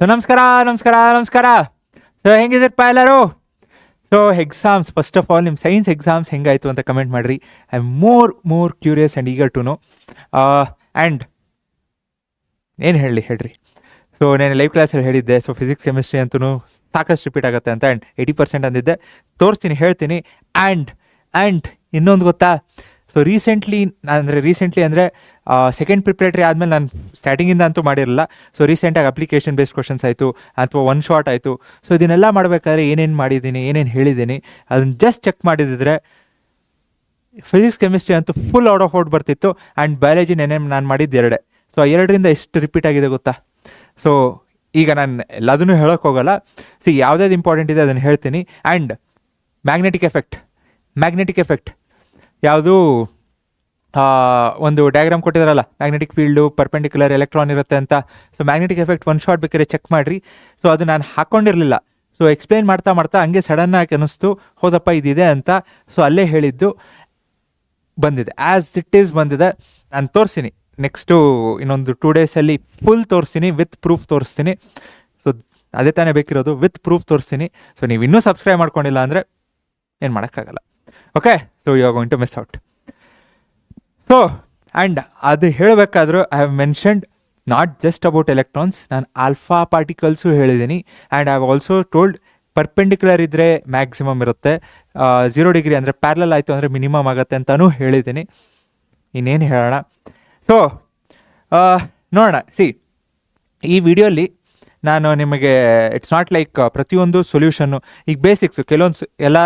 So ನಮಸ್ಕಾರ. So ಹೆಂಗಿದಿರಪ್ಪ ಎಲ್ಲರೂ? So exams, first of all ನಿಮ್ಮ ಸೈನ್ಸ್ ಎಕ್ಸಾಮ್ಸ್ ಹೆಂಗಾಯಿತು ಅಂತ ಕಮೆಂಟ್ ಮಾಡಿರಿ. I am more curious and eager to know. And ಏನು ಹೇಳ್ರಿ. ಸೊ ನಾನು ಲೈವ್ ಕ್ಲಾಸಲ್ಲಿ ಹೇಳಿದ್ದೆ, ಸೊ ಫಿಸಿಕ್ಸ್ ಕೆಮಿಸ್ಟ್ರಿ ಅಂತೂ ಸಾಕಷ್ಟು ರಿಪೀಟ್ ಆಗುತ್ತೆ ಅಂತ. ಆ್ಯಂಡ್ 80% ಅಂದಿದ್ದೆ, ತೋರಿಸ್ತೀನಿ, ಹೇಳ್ತೀನಿ. ಆ್ಯಂಡ್ ಇನ್ನೊಂದು ಗೊತ್ತಾ? ಸೊ ರೀಸೆಂಟ್ಲಿ ಅಂದರೆ ಸೆಕೆಂಡ್ ಪ್ರಿಪ್ರೇಟರಿ ಆದಮೇಲೆ ನಾನು ಸ್ಟಾರ್ಟಿಂಗಿಂದ ಅಂತೂ ಮಾಡಿರಲಿಲ್ಲ. ಸೊ ರೀಸೆಂಟಾಗಿ ಅಪ್ಲಿಕೇಶನ್ ಬೇಸ್ಡ್ ಕ್ವಶನ್ಸ್ ಆಯಿತು ಅಥವಾ ಒನ್ ಶಾಟ್ ಆಯಿತು. ಸೊ ಇದನ್ನೆಲ್ಲ ಮಾಡಬೇಕಾದ್ರೆ ಏನೇನು ಮಾಡಿದ್ದೀನಿ, ಏನೇನು ಹೇಳಿದ್ದೀನಿ ಅದನ್ನು ಜಸ್ಟ್ ಚೆಕ್ ಮಾಡಿದಿದ್ರೆ ಫಿಸಿಕ್ಸ್ ಕೆಮಿಸ್ಟ್ರಿ ಅಂತೂ ಫುಲ್ ಔಟ್ ಆಫ್ ಔಟ್ ಬರ್ತಿತ್ತು. ಆ್ಯಂಡ್ ಬಯಾಲಜಿ ನಾನು ಮಾಡಿದ್ದು ಎರಡೇ. ಸೊ ಆ ಎರಡರಿಂದ ಎಷ್ಟು ರಿಪೀಟ್ ಆಗಿದೆ ಗೊತ್ತಾ? ಸೊ ಈಗ ನಾನು ಎಲ್ಲದನ್ನೂ ಹೇಳೋಕ್ಕೆ ಹೋಗಲ್ಲ. ಯಾವುದ್ಯಾವ್ದು ಇಂಪಾರ್ಟೆಂಟ್ ಇದೆ ಅದನ್ನು ಹೇಳ್ತೀನಿ. ಆ್ಯಂಡ್ ಮ್ಯಾಗ್ನೆಟಿಕ್ ಎಫೆಕ್ಟ್ ಯಾವುದು ಒಂದು ಡಯಾಗ್ರಾಮ್ ಕೊಟ್ಟಿದ್ದಾರಲ್ಲ, ಮ್ಯಾಗ್ನೆಟಿಕ್ ಫೀಲ್ಡು ಪರ್ಪೆಂಡಿಕ್ಯುಲರ್ ಎಲೆಕ್ಟ್ರಾನ್ ಇರುತ್ತೆ ಅಂತ. So magnetic effect one shot ಬೇಕಾದ್ರೆ ಚೆಕ್ ಮಾಡಿರಿ. ಸೊ ಅದು ನಾನು ಹಾಕ್ಕೊಂಡಿರಲಿಲ್ಲ. ಸೊ ಎಕ್ಸ್ಪ್ಲೇನ್ ಮಾಡ್ತಾ ಹಂಗೆ ಸಡನ್ನಾಗಿ ಅನ್ನಿಸ್ತು, ಹೌದಪ್ಪ ಇದಿದೆ ಅಂತ. ಸೊ ಅಲ್ಲೇ ಹೇಳಿದ್ದು ಬಂದಿದೆ, ಆ್ಯಸ್ ಇಟ್ ಈಸ್ ಬಂದಿದೆ. ನಾನು ತೋರಿಸ್ತೀನಿ ನೆಕ್ಸ್ಟು ಇನ್ನೊಂದು 2 ಡೇಸಲ್ಲಿ ಫುಲ್ ತೋರಿಸ್ತೀನಿ, ವಿತ್ ಪ್ರೂಫ್ ತೋರಿಸ್ತೀನಿ. ಸೊ ಅದೇ ತಾನೇ ಬೇಕಿರೋದು, ವಿತ್ ಪ್ರೂಫ್ ತೋರಿಸ್ತೀನಿ. ಸೊ ನೀವು ಇನ್ನೂ ಸಬ್ಸ್ಕ್ರೈಬ್ ಮಾಡ್ಕೊಂಡಿಲ್ಲ ಅಂದರೆ ಏನು ಮಾಡೋಕ್ಕಾಗಲ್ಲ. Okay, so you are going to miss out. So and ಅದು ಹೇಳಬೇಕಾದ್ರೂ I have mentioned not just about electrons, ನಾನು ಆಲ್ಫಾ ಪಾರ್ಟಿಕಲ್ಸು ಹೇಳಿದ್ದೀನಿ. And I have also told perpendicular ಇದ್ದರೆ ಮ್ಯಾಕ್ಸಿಮಮ್ ಇರುತ್ತೆ, 0 ಡಿಗ್ರಿ ಅಂದರೆ ಪ್ಯಾರಲಲ್ ಆಯಿತು ಅಂದರೆ ಮಿನಿಮಮ್ ಆಗುತ್ತೆ ಅಂತಲೂ ಹೇಳಿದ್ದೀನಿ. ಇನ್ನೇನು ಹೇಳೋಣ? ಸೊ ನೋಡೋಣ. ಈ ವಿಡಿಯೋಲಿ ನಾನು ನಿಮಗೆ ಇಟ್ಸ್ ನಾಟ್ ಲೈಕ್ ಪ್ರತಿಯೊಂದು ಸೊಲ್ಯೂಷನ್ನು, ಈಗ ಬೇಸಿಕ್ಸು ಕೆಲವೊಂದು ಎಲ್ಲ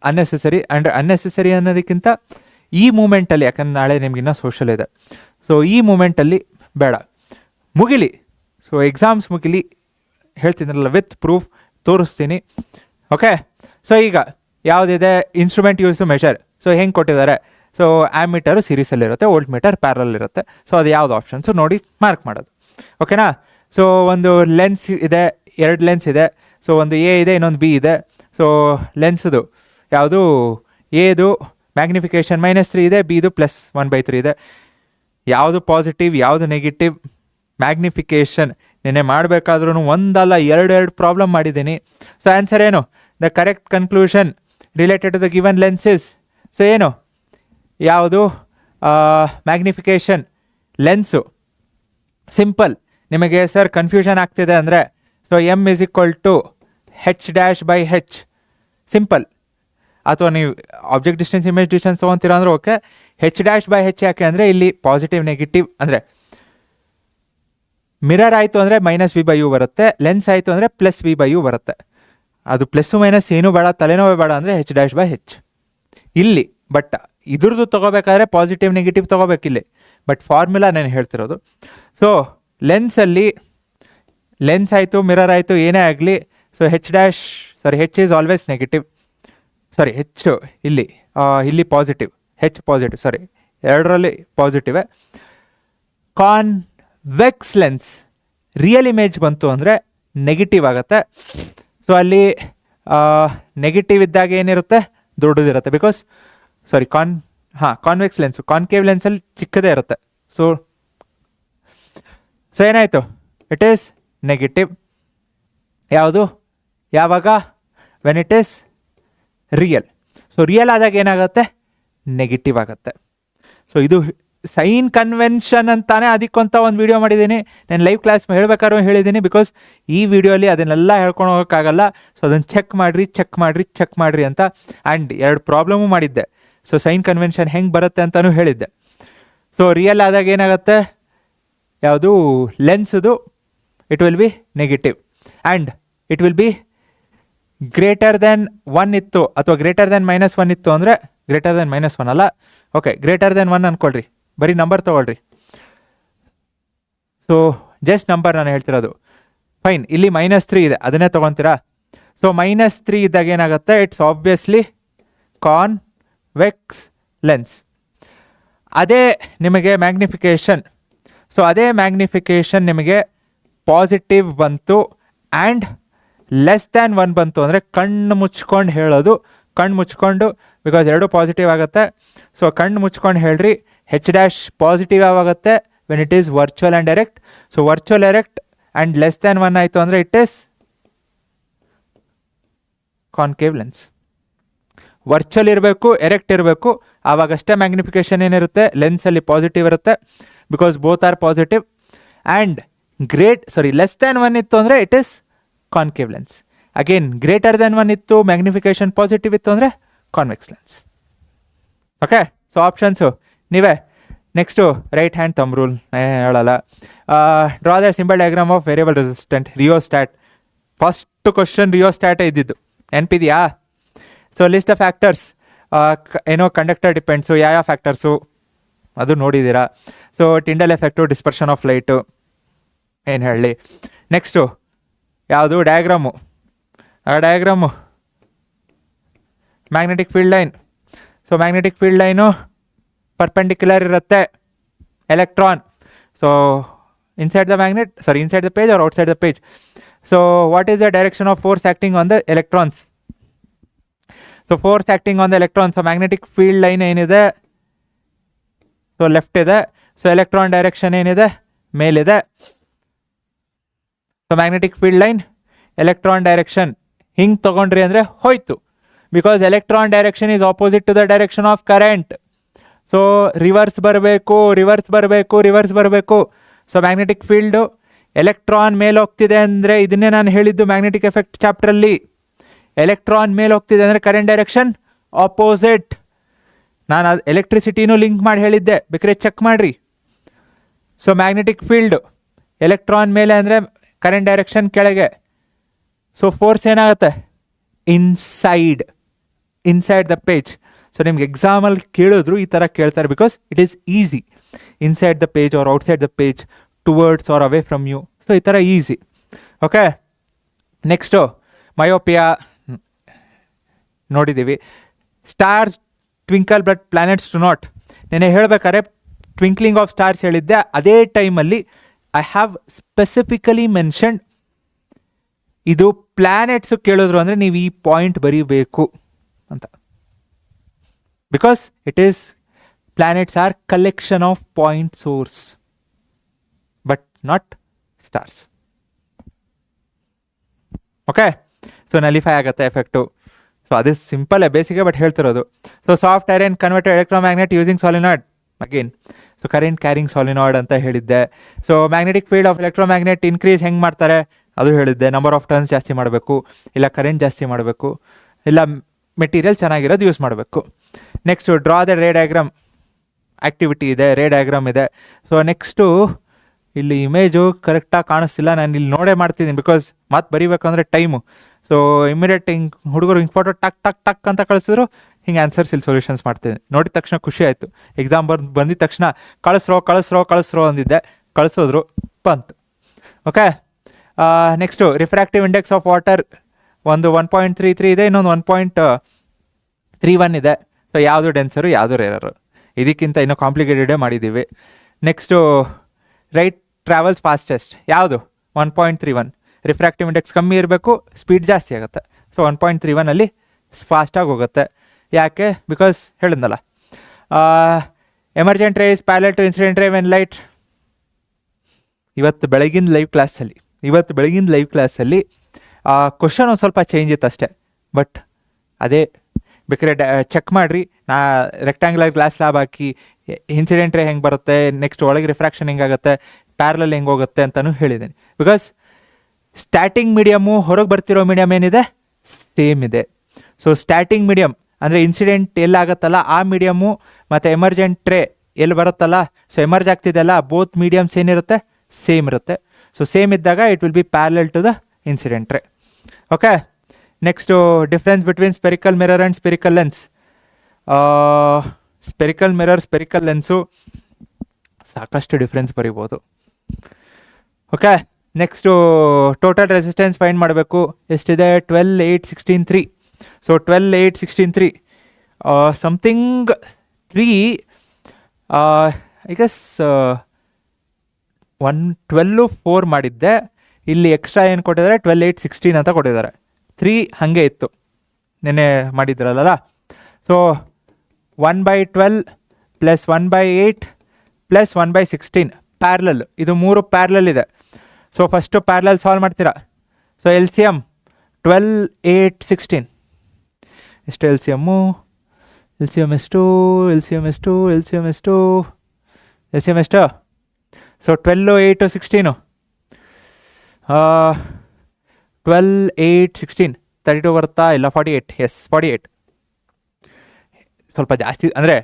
ಅನ್ನೆಸೆಸರಿ. ಆ್ಯಂಡ್ ಅನ್ನೆಸೆಸರಿ ಅನ್ನೋದಕ್ಕಿಂತ ಈ ಮೂಮೆಂಟಲ್ಲಿ, ಯಾಕಂದ್ರೆ ನಾಳೆ ನಿಮಗಿನ್ನ ಸೋಷಲ್ ಇದೆ, ಸೊ ಈ ಮೂಮೆಂಟಲ್ಲಿ ಬೇಡ, ಮುಗಿಲಿ. ಸೊ ಎಕ್ಸಾಮ್ಸ್ ಮುಗಿಲಿ, ಹೇಳ್ತೀನಲ್ಲ ವಿತ್ ಪ್ರೂಫ್ ತೋರಿಸ್ತೀನಿ. ಓಕೆ, ಸೊ ಈಗ ಯಾವುದಿದೆ, instrument use to measure. So ಹೆಂಗೆ ಕೊಟ್ಟಿದ್ದಾರೆ? ಸೊ ಆ್ಯಮೀಟರು ಸೀರೀಸಲ್ಲಿರುತ್ತೆ, ವೋಲ್ಟ್ ಮೀಟರ್ ಪ್ಯಾರಲಲ್ ಇರುತ್ತೆ. ಸೊ ಅದು ಯಾವುದು ಆಪ್ಷನ್ಸು ನೋಡಿ ಮಾರ್ಕ್ ಮಾಡೋದು. ಓಕೆನಾ? ಸೊ ಒಂದು ಲೆನ್ಸ್ ಇದೆ, 2 ಲೆನ್ಸ್ ಇದೆ. ಸೊ ಒಂದು ಎ ಇದೆ, ಇನ್ನೊಂದು ಬಿ ಇದೆ. ಸೊ ಲೆನ್ಸ್ದು ಯಾವುದು, ಎದು ಮ್ಯಾಗ್ನಿಫಿಕೇಷನ್ -3 ಇದೆ, ಬಿದು +1/3 ಇದೆ. ಯಾವುದು ಪಾಸಿಟಿವ್, ಯಾವುದು ನೆಗೆಟಿವ್? ಮ್ಯಾಗ್ನಿಫಿಕೇಷನ್ ನೆನ್ನೆ ಮಾಡಬೇಕಾದ್ರೂ ಒಂದಲ್ಲ ಎರಡು ಪ್ರಾಬ್ಲಮ್ ಮಾಡಿದ್ದೀನಿ. ಸೊ ಆನ್ಸರ್ ಏನು? The correct conclusion related to the given lenses. So ಏನು, ಯಾವುದು ಮ್ಯಾಗ್ನಿಫಿಕೇಷನ್ ಲೆನ್ಸು? ಸಿಂಪಲ್. ನಿಮಗೆ ಸರ್ ಕನ್ಫ್ಯೂಷನ್ ಆಗ್ತಿದೆ ಅಂದರೆ, ಸೊ m h'/h ಸಿಂಪಲ್. ಅಥವಾ ನೀವು ಆಬ್ಜೆಕ್ಟ್ ಡಿಸ್ಟೆನ್ಸ್, ಇಮೇಜ್ ಡಿಸ್ಟೆನ್ಸ್ ತೊಗೊತೀರಾ ಅಂದರೆ ಓಕೆ. h'/h ಯಾಕೆ ಅಂದರೆ ಇಲ್ಲಿ ಪಾಸಿಟಿವ್ ನೆಗೆಟಿವ್ ಅಂದರೆ ಮಿರರ್ ಆಯಿತು ಅಂದರೆ -v/u ಬರುತ್ತೆ, ಲೆನ್ಸ್ ಆಯಿತು ಅಂದರೆ +v/u ಬರುತ್ತೆ. ಅದು ಪ್ಲಸ್ಸು ಮೈನಸ್ ಏನೂ ಬೇಡ, ತಲೆನೋವೇ ಬೇಡ ಅಂದರೆ h'/h ಇಲ್ಲಿ. ಬಟ್ ಇದ್ರದ್ದು ತೊಗೋಬೇಕಾದ್ರೆ ಪಾಸಿಟಿವ್ ನೆಗೆಟಿವ್ ತೊಗೋಬೇಕಿಲ್ಲಿ. ಬಟ್ ಫಾರ್ಮುಲಾ ನಾನು ಹೇಳ್ತಿರೋದು. ಸೊ ಲೆನ್ಸಲ್ಲಿ ಲೆನ್ಸ್ ಆಯಿತು, ಮಿರರ್ ಆಯಿತು, ಏನೇ ಆಗಲಿ, so h is always negative. ಹೆಚ್ಚು ಇಲ್ಲಿ ಪಾಸಿಟಿವ್, ಹೆಚ್ ಪಾಸಿಟಿವ್, ಎರಡರಲ್ಲಿ ಪಾಸಿಟಿವೇ. ಕಾನ್ವೆಕ್ಸ್ ಲೆನ್ಸ್ ರಿಯಲ್ ಇಮೇಜ್ ಬಂತು ಅಂದರೆ ನೆಗೆಟಿವ್ ಆಗುತ್ತೆ. ಸೊ ಅಲ್ಲಿ ನೆಗೆಟಿವ್ ಇದ್ದಾಗ ಏನಿರುತ್ತೆ, ದೊಡ್ಡದಿರುತ್ತೆ. ಬಿಕಾಸ್ ಕಾನ್ವೆಕ್ಸ್ ಲೆನ್ಸು, ಕಾನ್ಕೇವ್ ಲೆನ್ಸಲ್ಲಿ ಚಿಕ್ಕದೇ ಇರುತ್ತೆ. ಸೊ ಏನಾಯಿತು, ಇಟ್ ಈಸ್ ನೆಗೆಟಿವ್. ಯಾವಾಗ? When it is real. So real ಆದಾಗ ಏನಾಗುತ್ತೆ, ನೆಗೆಟಿವ್ ಆಗುತ್ತೆ. ಸೊ ಇದು ಸೈನ್ ಕನ್ವೆನ್ಷನ್ ಅಂತಾನೆ ಅದಕ್ಕೊಂತ ಒಂದು ವಿಡಿಯೋ ಮಾಡಿದ್ದೀನಿ. ನಾನು ಲೈವ್ ಕ್ಲಾಸ್ ಹೇಳ್ಬೇಕಾದ್ರೂ ಹೇಳಿದ್ದೀನಿ, ಬಿಕಾಸ್ ಈ ವಿಡಿಯೋಲಿ ಅದನ್ನೆಲ್ಲ ಹೇಳ್ಕೊಂಡು ಹೋಗೋಕ್ಕಾಗಲ್ಲ. ಸೊ ಅದನ್ನು ಚೆಕ್ ಮಾಡಿರಿ ಅಂತ. ಆ್ಯಂಡ್ 2 ಪ್ರಾಬ್ಲಮು ಮಾಡಿದ್ದೆ. ಸೊ ಸೈನ್ ಕನ್ವೆನ್ಷನ್ ಹೆಂಗೆ ಬರುತ್ತೆ ಅಂತಲೂ ಹೇಳಿದ್ದೆ. ಸೊ ರಿಯಲ್ ಆದಾಗ ಏನಾಗುತ್ತೆ, ಯಾವುದು ಲೆನ್ಸ್ದು, it will be negative. And it will be greater than 1 ಇತ್ತು ಅಥವಾ ಗ್ರೇಟರ್ ದೆನ್ -1 ಇತ್ತು ಅಂದರೆ, ಗ್ರೇಟರ್ ದೆನ್ -1 ಅಲ್ಲ, ಓಕೆ, ಗ್ರೇಟರ್ ದೆನ್ 1 ಅಂದ್ಕೊಳ್ರಿ, ಬರೀ ನಂಬರ್ ತೊಗೊಳ್ರಿ. ಸೊ ಜಸ್ಟ್ ನಂಬರ್ ನಾನು ಹೇಳ್ತಿರೋದು. ಫೈನ್, ಇಲ್ಲಿ -3 ಇದೆ, ಅದನ್ನೇ ತೊಗೊತೀರಾ? ಸೊ -3 ಇದ್ದಾಗ ಏನಾಗುತ್ತೆ, ಇಟ್ಸ್ ಆಬ್ವಿಯಸ್ಲಿ ಕಾನ್ವೆಕ್ಸ್ ಲೆನ್ಸ್. ಅದೇ ನಿಮಗೆ ಮ್ಯಾಗ್ನಿಫಿಕೇಷನ್. ಸೊ ಅದೇ ಮ್ಯಾಗ್ನಿಫಿಕೇಷನ್ ನಿಮಗೆ ಪಾಸಿಟಿವ್ ಬಂತು ಆ್ಯಂಡ್ <1 ಬಂತು ಅಂದರೆ, ಕಣ್ಣು ಮುಚ್ಕೊಂಡು ಹೇಳೋದು, ಕಣ್ಣು ಮುಚ್ಕೊಂಡು, ಬಿಕಾಸ್ 2 ಪಾಸಿಟಿವ್ ಆಗುತ್ತೆ. ಸೊ ಕಣ್ಣು ಮುಚ್ಕೊಂಡು ಹೇಳ್ರಿ, h' ಪಾಸಿಟಿವ್ ಯಾವಾಗುತ್ತೆ, when it is virtual and direct. So virtual direct and less than 1 ಆಯಿತು ಅಂದರೆ it is concave lens. Virtual ಇರಬೇಕು, ಎರೆಕ್ಟ್ ಇರಬೇಕು, ಆವಾಗಷ್ಟೇ ಮ್ಯಾಗ್ನಿಫಿಕೇಶನ್ ಏನಿರುತ್ತೆ ಲೆನ್ಸಲ್ಲಿ ಪಾಸಿಟಿವ್ ಇರುತ್ತೆ, because both are positive. And less than 1 ಇತ್ತು ಅಂದರೆ it is concave lens. Again greater than 1 ಇತ್ತು, ಮ್ಯಾಗ್ನಿಫಿಕೇಶನ್ ಪಾಸಿಟಿವ್ ಇತ್ತು ಅಂದರೆ convex lens. Okay, so options ನೀವೇ. Next right hand thumb rule ಹೇಳಲ್ಲ. Draw the symbol diagram of variable resistant rheostat. First question ರಿಯೋಸ್ಟ್ಯಾಟೇ ಇದ್ದಿದ್ದು, ನೆನಪಿದೆಯಾ? ಸೊ ಲಿಸ್ಟ್ ಆಫ್ ಫ್ಯಾಕ್ಟರ್ಸ್, ಏನೋ conductor depends, ಯಾವ ಫ್ಯಾಕ್ಟರ್ಸು ಅದು ನೋಡಿದ್ದೀರಾ. So Tyndall effect, dispersion of light, ಏನು ಹೇಳಿ. ನೆಕ್ಸ್ಟು ಯಾವುದು ಡಯಾಗ್ರಾಮು, ಆ diagram magnetic field line. So magnetic field line perpendicular ಇರುತ್ತೆ electron. So inside the page or outside the page. So what is the direction of force acting on the electrons? So force acting on the electrons, so magnetic field line ಏನಿದೆ so left ಇದೆ. So electron direction ಏನಿದೆ ಮೇಲಿದೆ. So magnetic field line electron direction ಹಿಂಗೆ ತೊಗೊಂಡ್ರಿ ಅಂದರೆ ಹೋಯ್ತು, because electron direction is opposite to the direction of current. So reverse ಬರಬೇಕು. So magnetic field electron ಮೇಲೆ ಹೋಗ್ತಿದೆ ಅಂದರೆ, ಇದನ್ನೇ ನಾನು ಹೇಳಿದ್ದು ಮ್ಯಾಗ್ನೆಟಿಕ್ ಎಫೆಕ್ಟ್ ಚಾಪ್ಟ್ರಲ್ಲಿ, ಎಲೆಕ್ಟ್ರಾನ್ ಮೇಲೆ ಹೋಗ್ತಿದೆ ಅಂದರೆ ಕರೆಂಟ್ ಡೈರೆಕ್ಷನ್ ಆಪೋಸಿಟ್. ನಾನು ಅದು ಎಲೆಕ್ಟ್ರಿಸಿಟಿನೂ ಲಿಂಕ್ ಮಾಡಿ ಹೇಳಿದ್ದೆ, ಬೇಕಾದ್ರೆ ಚೆಕ್ ಮಾಡಿರಿ. ಸೊ ಮ್ಯಾಗ್ನೆಟಿಕ್ ಫೀಲ್ಡು ಎಲೆಕ್ಟ್ರಾನ್ ಮೇಲೆ ಅಂದರೆ ಕರೆಂಟ್ ಡೈರೆಕ್ಷನ್ ಕೆಳಗೆ. ಸೊ ಫೋರ್ಸ್ ಏನಾಗುತ್ತೆ ಇನ್ಸೈಡ್ ದ ಪೇಜ್. ಸೊ ನಿಮ್ಗೆ ಎಕ್ಸಾಮಲ್ಲಿ ಕೇಳಿದ್ರು ಈ ಥರ ಕೇಳ್ತಾರೆ, because it is easy. Inside the page or outside the page, towards or away from you. So ಈ ಥರ ಈಸಿ. ಓಕೆ, ನೆಕ್ಸ್ಟು ಮಯೋಪಿಯಾ ನೋಡಿದ್ದೀವಿ. Stars twinkle but planets do not. ನೆನೆ ಹೇಳಬೇಕಾದ್ರೆ ಟ್ವಿಂಕ್ಲಿಂಗ್ ಆಫ್ ಸ್ಟಾರ್ಸ್ ಹೇಳಿದ್ದೆ, ಅದೇ ಟೈಮಲ್ಲಿ ಐ ಹ್ಯಾವ್ ಸ್ಪೆಸಿಫಿಕಲಿ ಮೆನ್ಷನ್ಡ್ ಇದು ಪ್ಲ್ಯಾನೆಟ್ಸು ಕೇಳಿದ್ರು ಅಂದರೆ ನೀವು ಈ ಪಾಯಿಂಟ್ ಬರೀಬೇಕು ಅಂತ, because it is planets are collection of point source but not stars. Okay, so nullify ಆಗುತ್ತೆ ಎಫೆಕ್ಟು. ಸೊ ಅದು ಸಿಂಪಲ್ ಬೇಸಿಗೆ ಬಟ್ ಹೇಳ್ತಿರೋದು. So soft iron converted electromagnet using solenoid. Again so current carrying solenoid ಅಂತ ಹೇಳಿದ್ದೆ. So magnetic field of electromagnet increase ಹೆಂಗೆ ಮಾಡ್ತಾರೆ ಅದು ಹೇಳಿದ್ದೆ. ನಂಬರ್ ಆಫ್ ಟರ್ನ್ಸ್ ಜಾಸ್ತಿ ಮಾಡಬೇಕು, ಇಲ್ಲ ಕರೆಂಟ್ ಜಾಸ್ತಿ ಮಾಡಬೇಕು, ಇಲ್ಲ ಮೆಟೀರಿಯಲ್ ಚೆನ್ನಾಗಿರೋದು ಯೂಸ್ ಮಾಡಬೇಕು. Next draw the ray diagram. Activity ಇದೆ, ರೇ ಡಯಾಗ್ರಾಮ್ ಇದೆ. ಸೊ ನೆಕ್ಸ್ಟು ಇಲ್ಲಿ ಇಮೇಜು ಕರೆಕ್ಟಾಗಿ ಕಾಣಿಸ್ತಿಲ್ಲ, ನಾನು ಇಲ್ಲಿ ನೋಡೇ ಮಾಡ್ತಿದ್ದೀನಿ, ಬಿಕಾಸ್ ಮತ್ತೆ ಬರೀಬೇಕಂದ್ರೆ ಟೈಮು. ಸೊ ಇಮಿಡಿಯೇಟ್ ಹಿಂಗೆ ಹುಡುಗರು ಹಿಂಗೆ ಫೋಟೋ ಟಕ್ ಅಂತ ಕಳಿಸಿದ್ರು, ಹಿಂಗೆ ಆನ್ಸರ್ಸ್ ಇಲ್ಲಿ ಸೊಲ್ಯೂಷನ್ಸ್ ಮಾಡ್ತೀನಿ. ನೋಡಿದ ತಕ್ಷಣ ಖುಷಿ ಆಯಿತು. ಎಕ್ಸಾಮ್ ಬಂದಿದ್ದ ತಕ್ಷಣ ಕಳಿಸ್ರೋ ಅಂದಿದ್ದೆ, ಕಳಿಸೋದ್ರು, ಬಂತು. Okay, next refractive index of water ಒಂದು 1.33 ಇದೆ, ಇನ್ನೊಂದು 1.31 ಇದೆ. ಸೊ ಯಾವುದು ಡೆನ್ಸರು, ಯಾವುದು ರೇರರು. ಇದಕ್ಕಿಂತ ಇನ್ನೂ ಕಾಂಪ್ಲಿಕೇಟೆಡೇ ಮಾಡಿದ್ದೀವಿ. ನೆಕ್ಸ್ಟು ರೈಟ್ ಟ್ರಾವೆಲ್ಸ್ ಫಾಸ್ಟೆಸ್ಟ್, ಯಾವುದು 1.31. ರಿಫ್ರಾಕ್ಟಿವ್ ಇಂಡೆಕ್ಸ್ ಕಮ್ಮಿ ಇರಬೇಕು, ಸ್ಪೀಡ್ ಜಾಸ್ತಿ ಆಗುತ್ತೆ. ಸೊ 1.31 ಫಾಸ್ಟಾಗಿ ಹೋಗುತ್ತೆ. ಯಾಕೆ? ಬಿಕಾಸ್ ಹೇಳಿದ್ನಲ್ಲ, emergent rays parallel to incident ray when light. ಇವತ್ತು ಬೆಳಗಿನ ಲೈವ್ ಕ್ಲಾಸಲ್ಲಿ ಕ್ವಶನ್ ಒಂದು ಸ್ವಲ್ಪ ಚೇಂಜ್ ಇತ್ತು ಅಷ್ಟೇ, ಬಟ್ ಅದೇ ಬೇಕಾದ್ರೆ ಚೆಕ್ ಮಾಡಿರಿ. ನಾ ರೆಕ್ಟ್ಯಾಂಗ್ಯುಲರ್ ಗ್ಲಾಸ್ ಲ್ಯಾಬ್ ಹಾಕಿ ಇನ್ಸಿಡೆಂಟ್ ರೇ ಹೆಂಗೆ ಬರುತ್ತೆ, ನೆಕ್ಸ್ಟ್ ಒಳಗೆ ರಿಫ್ರಾಕ್ಷನ್ ಹೆಂಗಾಗುತ್ತೆ, ಪ್ಯಾರಲಲ್ ಹೆಂಗೆ ಹೋಗುತ್ತೆ ಅಂತಲೂ ಹೇಳಿದ್ದೀನಿ. ಬಿಕಾಸ್ ಸ್ಟ್ಯಾಟಿಂಗ್ ಮೀಡಿಯಮು ಹೊರಗೆ ಬರ್ತಿರೋ ಮೀಡಿಯಮ್ ಏನಿದೆ ಸೇಮ್ ಇದೆ. ಸೊ ಸ್ಟ್ಯಾಟಿಂಗ್ ಮೀಡಿಯಮ್ ಅಂದರೆ ಇನ್ಸಿಡೆಂಟ್ ಎಲ್ಲಾಗತ್ತಲ್ಲ ಆ ಮೀಡಿಯಮು, ಮತ್ತು ಎಮರ್ಜೆಂಟ್ ಟ್ರೇ ಎಲ್ಲಿ ಬರುತ್ತಲ್ಲ, ಸೊ ಎಮರ್ಜ್ ಆಗ್ತಿದೆಯಲ್ಲ, ಬೋತ್ ಮೀಡಿಯಮ್ಸ್ ಏನಿರುತ್ತೆ ಸೇಮ್ ಇರುತ್ತೆ. ಸೊ ಸೇಮ್ ಇದ್ದಾಗ it will be parallel to the incident ray. Okay, next difference between spherical mirror and spherical lens. Spherical mirror, spherical lens ಸಾಕಷ್ಟು difference ಬರಿಬೋದು. Okay, next total resistance find ಮಾಡಬೇಕು. ಎಷ್ಟಿದೆ? 12,816.3. So 12,816.3 something 3 I guess 112.4 ಮಾಡಿದ್ದೆ. ಇಲ್ಲಿ extra ಏನು ಕೊಟ್ಟಿದ್ದಾರೆ 12,816 ಅಂತ ಕೊಟ್ಟಿದ್ದಾರೆ. 3 ಹಾಗೆ ಇತ್ತು ನೆನ್ನೆ ಮಾಡಿದ್ರಲ್ಲ. So 1/12 + 1/8 + 1/16 parallel. ಇದು 3 ಪ್ಯಾರಲಲ್ ಇದೆ. ಸೊ ಫಸ್ಟು ಪ್ಯಾರಲಲ್ ಸಾಲ್ವ್ ಮಾಡ್ತೀರಾ. ಸೊ ಎಲ್ ಸಿ ಎಮ್ 12, 8, 16 ಎಷ್ಟು L C M? L C M ಎಷ್ಟು? ಸೊ 12, 8, 16 12, 8, 16 32 ಬರುತ್ತಾ? ಇಲ್ಲ 48. ಎಸ್ 48. ಸ್ವಲ್ಪ ಜಾಸ್ತಿ ಅಂದರೆ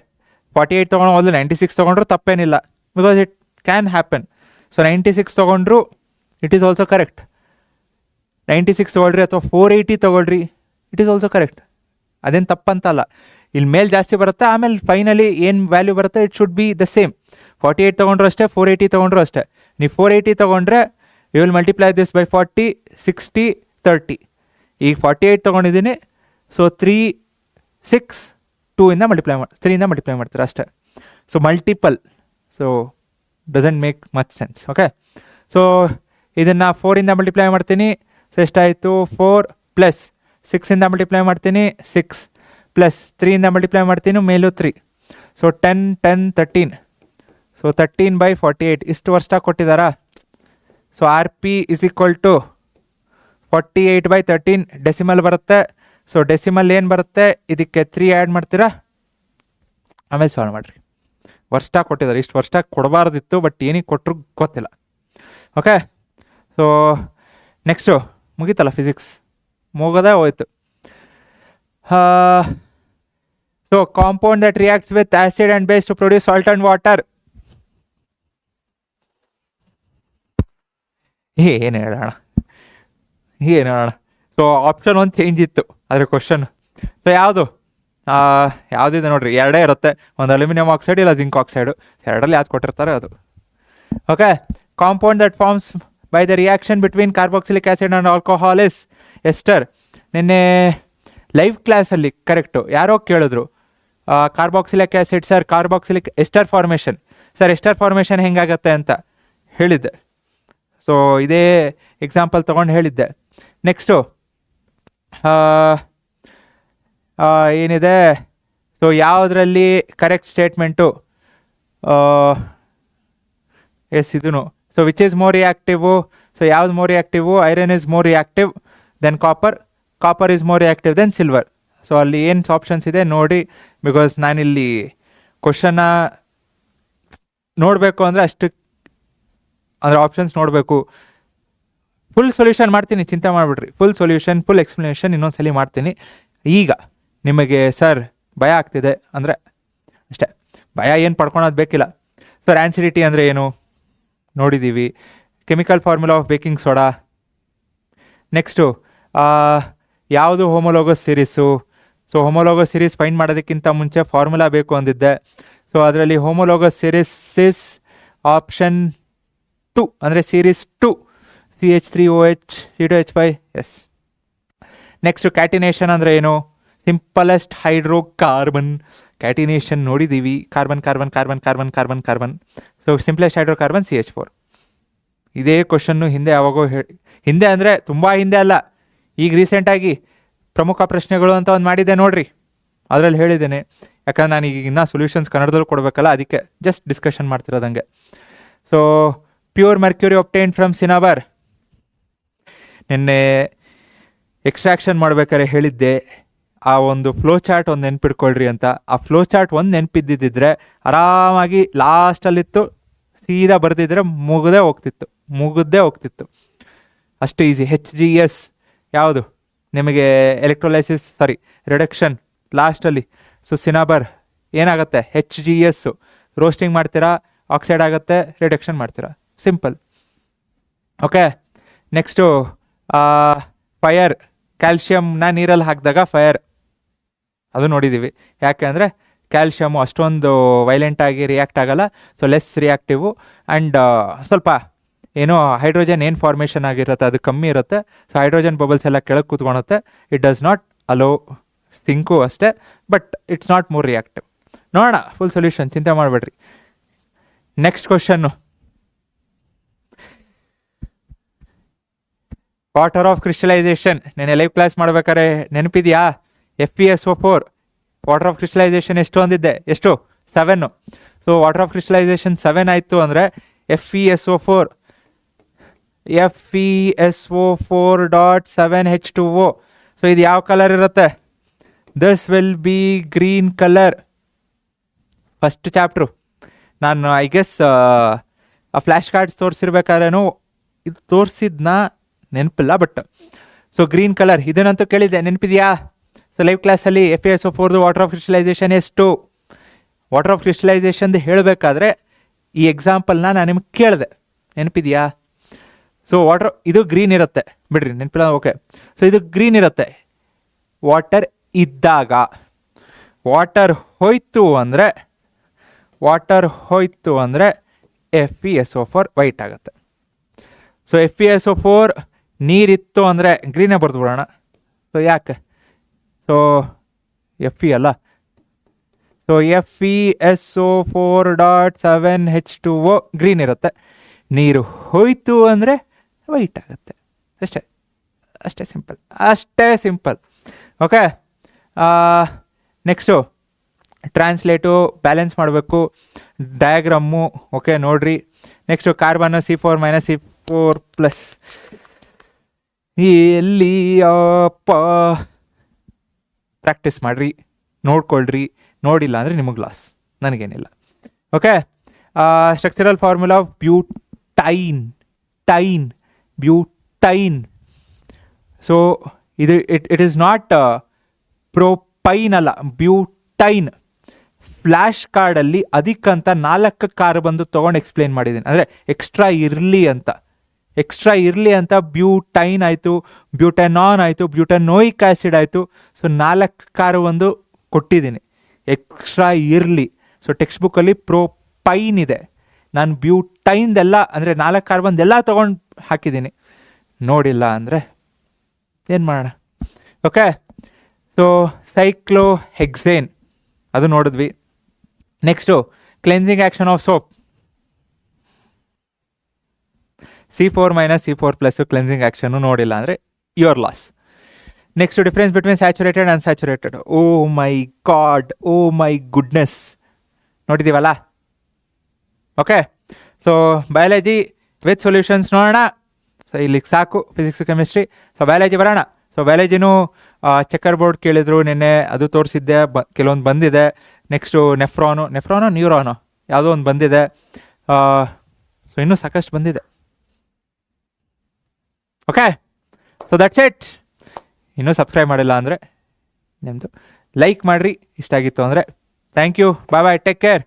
48 ತೊಗೊಂಡು ಒಂದು 96 ತೊಗೊಂಡ್ರು ತಪ್ಪೇನಿಲ್ಲ, because it can happen. So 96 ತೊಗೊಂಡ್ರು ಇಟ್ ಈಸ್ ಆಲ್ಸೋ ಕರೆಕ್ಟ್. 96 ತೊಗೊಳ್ರಿ ಅಥವಾ 480 ತೊಗೊಳ್ರಿ, ಇಟ್ ಈಸ್ ಆಲ್ಸೋ ಕರೆಕ್ಟ್. ಅದೇನು ತಪ್ಪಂತಲ್ಲ. ಇಲ್ಲಿ ಮೇಲೆ ಜಾಸ್ತಿ ಬರುತ್ತೆ, ಆಮೇಲೆ ಫೈನಲಿ ಏನು ವ್ಯಾಲ್ಯೂ ಬರುತ್ತೆ it should be the same. 48 ತೊಗೊಂಡ್ರು ಅಷ್ಟೇ, 480 ತೊಗೊಂಡ್ರು ಅಷ್ಟೇ. ನೀವು 480 ತೊಗೊಂಡ್ರೆ you will multiply this by 40, 60, 30. ಈಗ 48 ತೊಗೊಂಡಿದ್ದೀನಿ, ಸೊ 3, 6, 2ಇಂದ ಮಲ್ಟಿಪ್ಲೈ 3ಇಂದ ಮಲ್ಟಿಪ್ಲೈ ಮಾಡ್ತೀರಾ ಅಷ್ಟೇ. So multiple, so doesn't make much sense. Okay, so ಇದನ್ನು 4ಇಂದ ಮಲ್ಟಿಪ್ಲೈ ಮಾಡ್ತೀನಿ. ಸೊ ಎಷ್ಟಾಯಿತು? 4 ಪ್ಲಸ್ 6ಇಂದ ಮಲ್ಟಿಪ್ಲೈ ಮಾಡ್ತೀನಿ, 6 ಪ್ಲಸ್ 3ಇಂದ ಮಲ್ಟಿಪ್ಲೈ ಮಾಡ್ತೀನಿ, ಮೇಲೂ 3. ಸೊ 10, 10, 13. ಸೊ 13/48 ಇಷ್ಟು ವರ್ಷ ಕೊಟ್ಟಿದ್ದಾರಾ? So R P is equal to 48/13 decimal ಬರುತ್ತೆ. ಸೊ ಡೆಸಿಮಲ್ ಏನು ಬರುತ್ತೆ? ಇದಕ್ಕೆ 3 ಆ್ಯಡ್ ಮಾಡ್ತೀರಾ, ಆಮೇಲೆ ಸಾಲ್ವ್ ಮಾಡಿರಿ. ವರ್ಷ ಕೊಟ್ಟಿದ್ದಾರೆ, ಇಷ್ಟು ವರ್ಷ ಕೊಡಬಾರ್ದಿತ್ತು, ಬಟ್ ಏನಕ್ಕೆ ಕೊಟ್ಟರು ಗೊತ್ತಿಲ್ಲ. ಓಕೆ, ಸೊ ನೆಕ್ಸ್ಟು ಮುಗೀತಲ್ಲ ಫಿಸಿಕ್ಸ್, ಮುಗೋದೇ ಹೋಯ್ತು. So compound that reacts with acid and base to produce salt and water. ಏನು ಹೇಳೋಣ. ಸೊ ಆಪ್ಷನ್ 1 ಚೇಂಜ್ ಇತ್ತು ಅದ್ರ ಕ್ವಶನ್. ಸೊ ಯಾವುದಿದೆ ನೋಡ್ರಿ, ಎರಡೇ ಇರುತ್ತೆ, ಒಂದು ಅಲ್ಯೂಮಿನಿಯಂ ಆಕ್ಸೈಡ್ ಇಲ್ಲ ಜಿಂಕ್ ಆಕ್ಸೈಡು. ಎರಡರಲ್ಲಿ ಯಾವ್ದು ಕೊಟ್ಟಿರ್ತಾರೆ ಅದು. Okay, compound that forms by the reaction between carboxylic acid and alcohol is ester. ನಿನ್ನೆ ಲೈವ್ ಕ್ಲಾಸಲ್ಲಿ ಕರೆಕ್ಟು ಯಾರೋ ಕೇಳಿದ್ರು carboxylic acid sir, carboxylic ester formation sir, ester formation ಹೆಂಗಾಗತ್ತೆ ಅಂತ ಹೇಳಿದ್ದೆ. ಸೊ ಇದೇ ಎಕ್ಸಾಂಪಲ್ ತೊಗೊಂಡು ಹೇಳಿದ್ದೆ. ನೆಕ್ಸ್ಟು ಏನಿದೆ? ಸೊ ಯಾವುದರಲ್ಲಿ ಕರೆಕ್ಟ್ ಸ್ಟೇಟ್ಮೆಂಟು? ಎಸ್ ಇದೂ. So which is more reactive? So ಯಾವ್ದು more reactive? Iron is more reactive than copper, copper is more reactive than silver. So ಅಲ್ಲಿ ಏನು ಆಪ್ಷನ್ಸ್ ಇದೆ ನೋಡಿ, ಬಿಕಾಸ್ ನಾನಿಲ್ಲಿ ಕ್ವಶನ್ನ ನೋಡಬೇಕು ಅಂದರೆ ಅಷ್ಟು ಅಂದರೆ ಆಪ್ಷನ್ಸ್ ನೋಡಬೇಕು. ಫುಲ್ ಸೊಲ್ಯೂಷನ್ ಮಾಡ್ತೀನಿ, ಚಿಂತೆ ಮಾಡಿಬಿಡ್ರಿ. ಫುಲ್ ಸೊಲ್ಯೂಷನ್, ಫುಲ್ ಎಕ್ಸ್ಪ್ಲನೇಷನ್ ಇನ್ನೊಂದ್ಸಲಿ ಮಾಡ್ತೀನಿ. ಈಗ ನಿಮಗೆ ಸರ್ ಭಯ ಆಗ್ತಿದೆ ಅಂದರೆ ಅಷ್ಟೇ, ಭಯ ಏನು ಪಡ್ಕೊಳೋದು ಬೇಕಿಲ್ಲ. ಸೊ ರ್ಯಾನ್ಸಿಡಿಟಿ ಅಂದರೆ ಏನು ನೋಡಿದ್ದೀವಿ. Chemical formula of baking soda. Next ಯಾವುದು homologous series? So homologous series find ಮಾಡೋದಕ್ಕಿಂತ ಮುಂಚೆ ಫಾರ್ಮುಲಾ ಬೇಕು ಅಂದಿದ್ದೆ. ಸೊ ಅದರಲ್ಲಿ ಹೋಮೋಲೋಗಸ್ ಸೀರೀಸ್ ಇಸ್ ಆಪ್ಷನ್ 2, ಅಂದರೆ series 2, CH3OH, C2H5. S. Next ಕ್ಯಾಟಿನೇಷನ್ ಅಂದರೆ ಏನು? Simplest hydrocarbon. ಕ್ಯಾಟಿನೇಷನ್ ನೋಡಿದ್ದೀವಿ, carbon carbon carbon carbon carbon carbon. So simplest hydrocarbon CH4. ಇದೇ ಕ್ವಶನ್ನು ಹಿಂದೆ ಯಾವಾಗೋ ಹಿಂದೆ ಅಂದರೆ ತುಂಬ ಹಿಂದೆ ಅಲ್ಲ, ಈಗ ರೀಸೆಂಟಾಗಿ ಪ್ರಮುಖ ಪ್ರಶ್ನೆಗಳು ಅಂತ ಒಂದು ಮಾಡಿದ್ದೆ ನೋಡ್ರಿ, ಅದರಲ್ಲಿ ಹೇಳಿದ್ದೇನೆ. ಯಾಕಂದ್ರೆ ನಾನು ಈಗ ಇನ್ನೂ ಸೊಲ್ಯೂಷನ್ಸ್ ಕನ್ನಡದಲ್ಲೂ ಕೊಡಬೇಕಲ್ಲ, ಅದಕ್ಕೆ ಜಸ್ಟ್ ಡಿಸ್ಕಷನ್ ಮಾಡ್ತಿರೋದಂಗೆ. So pure mercury obtained from cinnabar. ನಿನ್ನೆ ಎಕ್ಸ್ಟ್ರಾಕ್ಷನ್ ಮಾಡ್ಬೇಕಾದ್ರೆ ಹೇಳಿದ್ದೆ, ಆ ಒಂದು ಫ್ಲೋ ಚಾರ್ಟ್ ಒಂದು ನೆನ್ಪಿಡ್ಕೊಳ್ರಿ ಅಂತ. ಆ ಫ್ಲೋ ಚಾರ್ಟ್ ಒಂದು ನೆನಪಿದ್ದಿದ್ದರೆ ಆರಾಮಾಗಿ ಲಾಸ್ಟಲ್ಲಿತ್ತು, ಸೀದಾ ಬರೆದಿದ್ರೆ ಮುಗದೇ ಹೋಗ್ತಿತ್ತು. ಅಷ್ಟು ಈಸಿ. HGS ಯಾವುದು ನಿಮಗೆ? ಎಲೆಕ್ಟ್ರೋಲೈಸಿಸ್, ರಿಡಕ್ಷನ್ ಲಾಸ್ಟಲ್ಲಿ. ಸೊ ಸಿನಾಬರ್ ಏನಾಗುತ್ತೆ? HGS. ರೋಸ್ಟಿಂಗ್ ಮಾಡ್ತೀರಾ, ಆಕ್ಸೈಡ್ ಆಗುತ್ತೆ, ರಿಡಕ್ಷನ್ ಮಾಡ್ತೀರಾ, ಸಿಂಪಲ್. Okay, next fire. ಕ್ಯಾಲ್ಶಿಯಮ್ನ ನೀರಲ್ಲಿ ಹಾಕಿದಾಗ ಫೈರ್, ಅದು ನೋಡಿದ್ದೀವಿ. ಯಾಕೆ ಅಂದರೆ ಕ್ಯಾಲ್ಶಿಯಮು ಅಷ್ಟೊಂದು ವೈಲೆಂಟಾಗಿ ರಿಯಾಕ್ಟ್ ಆಗಲ್ಲ, ಸೊ ಲೆಸ್ ರಿಯಾಕ್ಟಿವು. ಆ್ಯಂಡ್ ಸ್ವಲ್ಪ ಏನೋ ಹೈಡ್ರೋಜನ್ ಏನು ಫಾರ್ಮೇಷನ್ ಆಗಿರುತ್ತೆ ಅದು ಕಮ್ಮಿ ಇರುತ್ತೆ. ಸೊ ಹೈಡ್ರೋಜನ್ ಬಬಲ್ಸ್ ಎಲ್ಲ ಕೆಳಗೆ ಕೂತ್ಕೊಳುತ್ತೆ. It does not allow sink ಅಷ್ಟೇ, but it's not more reactive. ನೋಡೋಣ ಫುಲ್ ಸೊಲ್ಯೂಷನ್, ಚಿಂತೆ ಮಾಡಬೇಡ್ರಿ. Next question, water of crystallization. నేను ಲೈವ್ ಕ್ಲಾಸ್ ಮಾಡ್ಬೇಕಾದ್ರೆ ನೆನಪಿದೆಯಾ? FeSO4 ವಾಟರ್ ಆಫ್ ಕ್ರಿಸ್ಟಲೈಸೇಷನ್ ಎಷ್ಟು ಅಂದಿದ್ದೆ? ಎಷ್ಟು? 7. ಸೊ ವಾಟರ್ ಆಫ್ ಕ್ರಿಸ್ಟಲೈಸೇಷನ್ 7 ಆಯಿತು ಅಂದರೆ FeSO4 FeSO4.7H2O. ಸೊ ಇದು ಯಾವ ಕಲರ್ ಇರುತ್ತೆ? This will be green colour. First chapter ನಾನು ಐ ಗೆಸ್ ಆ ಫ್ಲ್ಯಾಶ್ ಕಾರ್ಡ್ಸ್ ತೋರಿಸಿರ್ಬೇಕಾದ್ರೇನು ಇದು ತೋರಿಸಿದ್ನ ನೆನಪಿಲ್ಲ, ಬಟ್ ಸೊ ಗ್ರೀನ್ ಕಲರ್ ಇದನ್ನಂತೂ ಕೇಳಿದ್ದೆ, ನೆನಪಿದೆಯಾ? ಸೊ ಲೈವ್ ಕ್ಲಾಸಲ್ಲಿ FeSO4 ವಾಟರ್ ಆಫ್ ಕ್ರಿಸ್ಟಲೈಸೇಷನ್ ಎಷ್ಟು? ವಾಟರ್ ಆಫ್ ಕ್ರಿಸ್ಟಲೈಸೇಷನ್ದು ಹೇಳಬೇಕಾದ್ರೆ ಈ ಎಕ್ಸಾಂಪಲ್ನ ನಾನು ನಿಮ್ಗೆ ಕೇಳಿದೆ, ನೆನಪಿದೆಯಾ? ಸೊ ವಾಟರ್ ಇದು ಗ್ರೀನ್ ಇರುತ್ತೆ, ಬಿಡ್ರಿ ನೆನಪಿಲ್ಲ, ಓಕೆ. ಸೊ ಇದು ಗ್ರೀನ್ ಇರುತ್ತೆ ವಾಟರ್ ಇದ್ದಾಗ. ವಾಟರ್ ಹೋಯ್ತು ಅಂದರೆ FeSO4 ವೈಟ್ ಆಗುತ್ತೆ. ಸೊ FeSO4 ನೀರಿತ್ತು ಅಂದರೆ ಗ್ರೀನೇ ಬರೆದು ಬಿಡೋಣ. ಸೊ ಯಾಕೆ? ಸೊ Fe ಅಲ್ಲ. ಸೊ FeSO4.7H2O ಗ್ರೀನ್ ಇರುತ್ತೆ. ನೀರು ಹೋಯ್ತು ಅಂದರೆ ವೈಟ್ ಆಗುತ್ತೆ. ಅಷ್ಟೇ ಸಿಂಪಲ್. ಓಕೆ. ನೆಕ್ಸ್ಟು ಟ್ರಾನ್ಸ್ಲೇಟು ಬ್ಯಾಲೆನ್ಸ್ ಮಾಡಬೇಕು, ಡಯಾಗ್ರಾಮು. ಓಕೆ, ನೋಡ್ರಿ. Next carbon C4 - C4+. ಎಲ್ಲಿ ಪ್ರಾಕ್ಟೀಸ್ ಮಾಡಿರಿ, ನೋಡ್ಕೊಳ್ರಿ. ನೋಡಿಲ್ಲ ಅಂದರೆ ನಿಮಗೆ ಲಾಸ್, ನನಗೇನಿಲ್ಲ. Okay. Structural formula of butyne. So ಇದು ಇಟ್ ಈಸ್ ನಾಟ್ ಪ್ರೋಪೈನ್ ಅಲ್ಲ, ಬ್ಯೂಟೈನ್. ಫ್ಲ್ಯಾಶ್ ಕಾರ್ಡಲ್ಲಿ ಅದಕ್ಕಂತ 4 ಕಾರ್ಬಂದು ತೊಗೊಂಡು ಎಕ್ಸ್ಪ್ಲೇನ್ ಮಾಡಿದ್ದೀನಿ, ಅಂದರೆ ಎಕ್ಸ್ಟ್ರಾ ಇರಲಿ ಅಂತ ಬ್ಯೂಟೈನ್ ಆಯಿತು, ಬ್ಯೂಟೆನಾನ್ ಆಯಿತು, ಬ್ಯೂಟೆನೋಯಿಕ್ ಆ್ಯಸಿಡ್ ಆಯಿತು. ಸೊ 4 ಕಾರ್ಬಂದು ಕೊಟ್ಟಿದ್ದೀನಿ ಎಕ್ಸ್ಟ್ರಾ ಇರಲಿ. ಸೊ ಟೆಕ್ಸ್ಟ್ ಬುಕ್ಕಲ್ಲಿ ಪ್ರೋಪೈನ್ ಇದೆ, ನಾನು ಬ್ಯೂಟೈನ್ದೆಲ್ಲ ಅಂದರೆ 4 ಕಾರ್ಬನ್ದೆಲ್ಲ ತೊಗೊಂಡು ಹಾಕಿದ್ದೀನಿ. ನೋಡಿಲ್ಲ ಅಂದರೆ ಏನು ಮಾಡೋಣ? ಓಕೆ. ಸೊ ಸೈಕ್ಲೋಹೆಕ್ಸೇನ್ ಅದು ನೋಡಿದ್ವಿ. Next cleansing action of soap. C4 - C4+ cleansing action ನೋಡಿಲ್ಲ ಅಂದರೆ your loss. Next difference between saturated and unsaturated. Oh my god, oh my goodness, ನೋಡಿದ್ದೀವಲ್ಲ? Okay. So biology with solutions ನೋಡೋಣ. So ಇಲ್ಲಿಗೆ ಸಾಕು physics chemistry. So biology ಬರೋಣ. So ಬಯಾಲಜಿನೂ checker board ಕೇಳಿದ್ರು ನಿನ್ನೆ, ಅದು ತೋರಿಸಿದ್ದೆ. ಕೆಲವೊಂದು ಬಂದಿದೆ. ನೆಕ್ಸ್ಟು ನೆಫ್ರಾನು ನ್ಯೂರಾನು ಯಾವುದೋ ಒಂದು ಬಂದಿದೆ. ಸೊ ಇನ್ನೂ ಸಾಕಷ್ಟು ಬಂದಿದೆ. ಓಕೆ. So that's it. ಇನ್ನೂ ಸಬ್ಸ್ಕ್ರೈಬ್ ಮಾಡಿಲ್ಲ ಅಂದರೆ ನಿಮ್ಮದು ಲೈಕ್ ಮಾಡಿರಿ, ಇಷ್ಟ ಆಗಿತ್ತು ಅಂದರೆ. Thank you, bye, take care.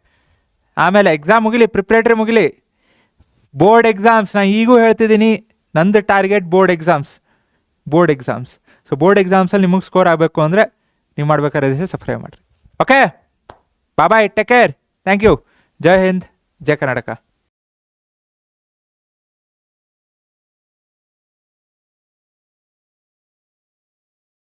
ಆಮೇಲೆ ಎಕ್ಸಾಮ್ ಮುಗಿಲಿ, ಪ್ರಿಪ್ರೇಟ್ರಿ ಮುಗಿಲಿ, ಬೋರ್ಡ್ ಎಕ್ಸಾಮ್ಸ್. ನಾನು ಈಗೂ ಹೇಳ್ತಿದ್ದೀನಿ, ನಂದು target board exams. So board ಎಕ್ಸಾಮ್ಸಲ್ಲಿ ನಿಮಗೆ ಸ್ಕೋರ್ ಆಗಬೇಕು ಅಂದರೆ ನೀವು ಮಾಡ್ಬೇಕಾದ್ರೆ ಸಬ್ಸ್ಕ್ರೈಬ್ ಮಾಡಿರಿ. Okay, bye, take care. Thank you. Jai Hind, Jai Karnataka.